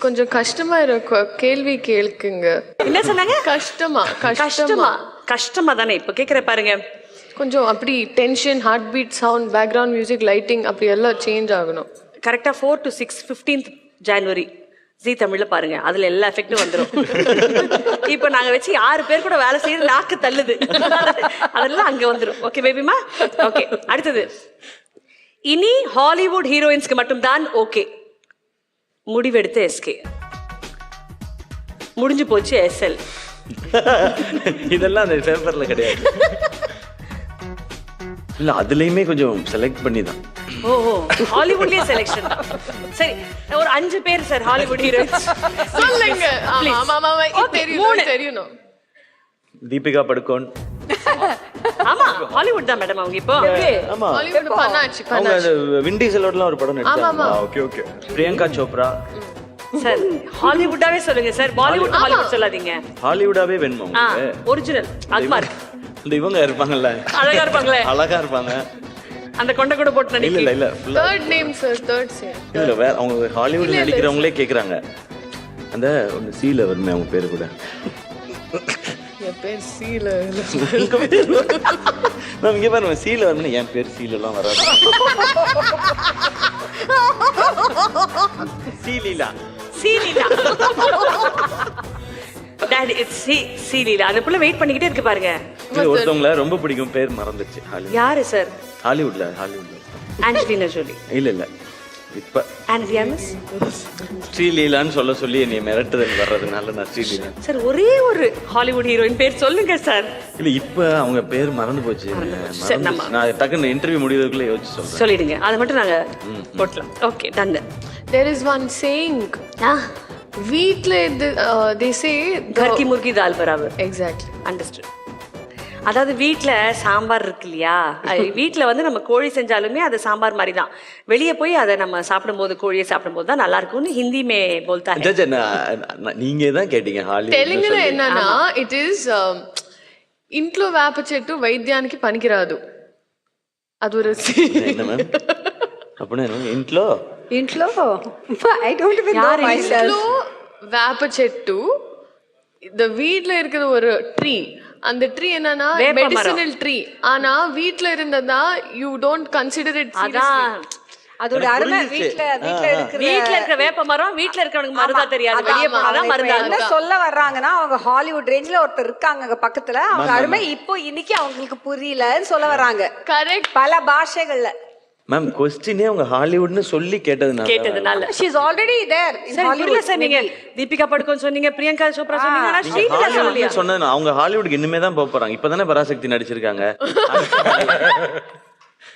கொஞ்சம் கஷ்டமா இருக்கும் கேள்வி கேளுக்குங்க. என்ன சொன்னாங்க? கஷ்டமா கஷ்டமா கஷ்டமா தானே இப்ப கேக்குற பாருங்க. கொஞ்சம் அப்படி tension, heart beat, sound, background music, lighting அப்படி எல்லாம் சேஞ்ச் ஆகணும். கரெக்டா 4 to 6 15th January ஜி தமிழ்ல பாருங்க, அதுல எல்லா எஃபெக்டும் வந்துடும். இப்ப நாங்க வச்சு 6 பேர் கூட வேலை செய்யறது நாக்கு தள்ளுது, அதெல்லாம் அங்க வந்துடும். ஓகே பேபிமா. ஓகே, அடுத்தது இனி ஹாலிவுட் ஹீரோயின்ஸ்க்கு மட்டும்தான் ஓகே. முடிவெடுத்து எஸ்கே, முடிஞ்சு போச்சு எஸ்எல். இதெல்லாம் அந்த பேப்பர்ல கிடையாது. இல்ல அதுலயுமே கொஞ்சம் செலக்ட் பண்ணி தான். ஓஹோ, ஹாலிவுட்லயே செலக்ஷன். சரி, ஒரு 5 பேர் சார் ஹாலிவுட் ஹீரோயின்ஸ் சொல்லுங்க. ஆமா ஆமா தெரியும் தெரியணும். தீபிகா படுகோன். ஆமா, ஹாலிவுட் தான் மேடம் அவங்க. இப்போ ஆமா, ஹாலிவுட் பண்ணாச்சு. அவங்க வின் டீசலோடலாம் ஒரு படம் நடிச்சாங்க. Okay okay. Priyanka Chopra. Sir ஹாலிவுட்டாவே சொல்லுங்க சார், பாலிவுட் ஹாலிவுட் சொல்லாதீங்க. ஹாலிவுடாவே வேணுமா உங்களுக்கு? ஒரிஜினல் அக்மார். இந்த இவங்க இருப்பாங்கல்ல, அழகா இருப்பாங்களே, அழகா இருப்பாங்க. அந்த கொண்ட கூட போட்டு இல்ல நடிக்க. இல்ல இல்ல, third name sir, third same. இல்ல வேற அவங்க ஹாலிவுட்ல நடிக்கிறவங்களே கேக்குறாங்க. அந்த ஒன்னு சீல வருமே அவங்க பேரு கூட. என் பேர் சீல. நான் இங்க பாருங்க, சீல வரும்னு என் பேர் சீல எல்லாம் வராது. சீலீலா. சீலீலா. Daddy it's Sreeleela. அந்த புள்ள வெயிட் பண்ணிக்கிட்டே இருக்கு பாருங்க. இல்ல ஒருத்தவங்கள ரொம்ப பிடிக்கும், பேர் மறந்துச்சு. யாரு சார்? ஹாலிவுட்ல. ஆஞ்சலினா ஜோலி. இல்ல இல்ல, இப்ப ஆன்சியாமஸ். ஸ்ரீலீலான்னு சொல்ல சொல்லி என்னை மிரட்டுதல் வர்றதுனால நான் ஸ்ரீலீலா. சார் ஒரே ஒரு ஹாலிவுட் ஹீரோயின் பேர் சொல்லுங்க சார். இல்ல இப்ப அவங்க பேர் மறந்து போச்சு. நான் டக்குன்னு இன்டர்வியூ முடிவதற்குள்ள யோசிச்சு சொல்றேன். சொல்லிடுங்க, அதை மட்டும் நாங்க போட்டலாம். Okay, done. There is one saying. வீட்ல they say घर की मुर्गी दाल बराबर. Exactly. Understood. அதாவது வீட்ல சாம்பார் இருக்கு இல்லையா, வீட்ல வந்து நம்ம கோழி செஞ்சாலுமே அது சாம்பார் மாதிரி தான். வெளியே போய் அதை நம்ம சாப்பிடும்போது, கோழியை சாப்பிடும்போது தான் நல்லா இருக்கும்னு ஹிந்தி மே போல்தாங்க. நீங்க தான் கேட்டீங்க ஹாலிவுட். தெலுங்குல என்னன்னா it is ఇంట్లో వేప చెట్టు వైద్యానికి పనికిరాదు. అది ஒரு என்ன மேம் அப்படினா ఇంట్లో I don't even know myself. వేప చెట్టు இந்த வீட்ல இருக்கிற ஒரு ட்ரீ. அந்த ட்ரீ என்னன்னா மெடிசினல் ட்ரீ. ஆனா வீட்ல இருந்ததா you don't consider it seriously. அதோட அருமை வீட்ல இருக்கிற வேப்ப மரம் வீட்ல இருக்கவனுக்கு மருந்தா தெரியாது, வெளியே போனாதான் மருந்தா. என்ன சொல்ல வர்றாங்கன்னா, அவங்க ஹாலிவுட் ரேஞ்ச்ல ஒருத்தர் இருக்காங்க அங்க பக்கத்துல, அவங்க அருமை இப்போ இன்னைக்கு அவங்களுக்கு புரியலன்னு சொல்ல வர்றாங்க. கரெக்ட். பல பாஷைகள்ல. மேம் கொஸ்டினே அவங்க ஹாலிவுட்னு சொல்லி கேட்டதுனால she is already there in Hollywood. Sir நீங்க தீபிகா படுகோன் சொன்னீங்க, பிரியங்கா சோப்ரா சொன்னீங்க, ஆனா ஸ்ரீலீலா சொல்லலையா? சொன்னேன். அவங்க ஹாலிவுட்க்கு இனிமே தான் போக போறாங்க. இப்பதானே பராசக்தி நடிச்சிருக்காங்க.